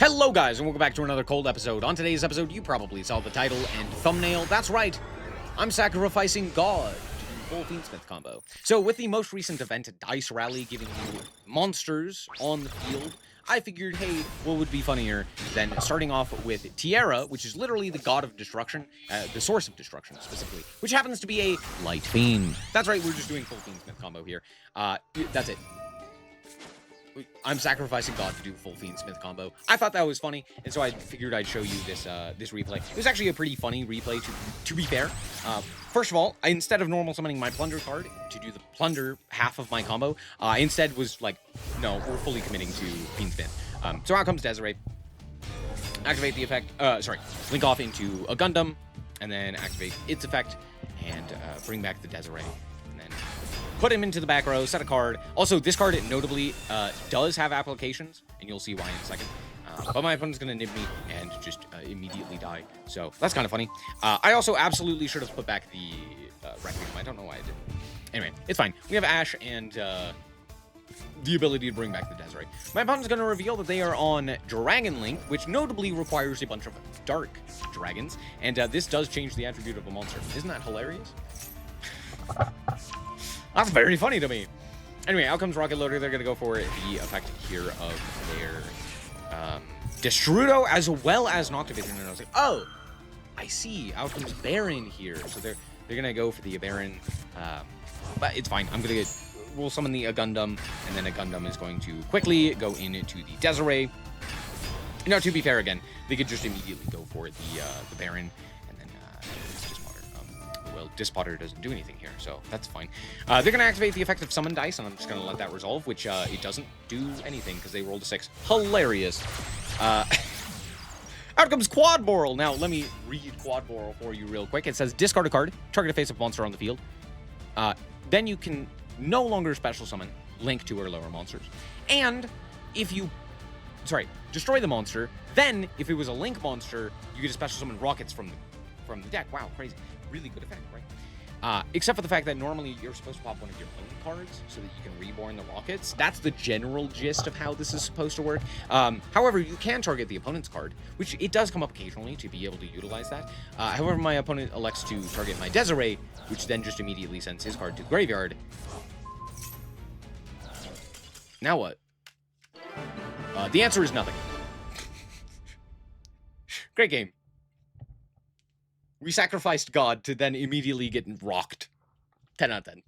Hello guys, and welcome back to another cold episode. On today's episode, you probably saw the title and thumbnail. That's right, I'm sacrificing God to do full Fiendsmith combo. So with the most recent event, Dice Rally, giving you monsters on the field, I figured, hey, what would be funnier than starting off with Tierra, which is literally the god of destruction, the source of destruction specifically, which happens to be a light fiend. That's right, we're just doing full Fiendsmith combo here. That's it. I'm sacrificing God to do full Fiendsmith combo. I thought that was funny, and so I figured I'd show you this this replay. It was actually a pretty funny replay, to be fair. First of all, instead of normal summoning my Plunder card to do the Plunder half of my combo, I instead was like, no, we're fully committing to Fiendsmith. So out comes Desiree. Activate the effect, link off into a Gundam, and then activate its effect, and bring back the Desiree. Put him into the back row, set a card. Also, this card notably does have applications, and you'll see why in a second. But my opponent's going to nib me and just immediately die. So that's kind of funny. I also absolutely should have put back the Requiem. I don't know why I didn't. Anyway, it's fine. We have Ash and the ability to bring back the Desiree. My opponent's going to reveal that they are on Dragon Link, which notably requires a bunch of dark dragons. And this does change the attribute of a monster. Isn't that hilarious? That's very funny to me. Anyway, out comes Rocket Loader. They're going to go for the effect here of their Destrudo as well as Noctivision. And I was like, oh, I see. Out comes Baron here. So they're going to go for the Baron. But it's fine. We'll summon the Gundam, and then a Gundam is going to quickly go into the Desiree. Now, to be fair, again, they could just immediately go for the Baron. Well, Dispotter doesn't do anything here, so that's fine. They're going to activate the effect of Summon Dice, and I'm just going to let that resolve, which it doesn't do anything because they rolled a 6. Hilarious. Out comes Quad Boral. Now, let me read Quad Boral for you real quick. It says, discard a card, target a face-up monster on the field. Then you can no longer special summon Link 2 or lower monsters. And if you... destroy the monster. Then, if it was a Link monster, you get a special summon rockets from the deck. Wow, crazy. Really good effect, right? Except for the fact that normally you're supposed to pop one of your own cards so that you can reborn the rockets. That's the general gist of how this is supposed to work. However, you can target the opponent's card, which it does come up occasionally to be able to utilize that. However, my opponent elects to target my Desiree, which then just immediately sends his card to the graveyard. Now what? The answer is nothing. Great game. We sacrificed God to then immediately get rocked. 10 out of 10.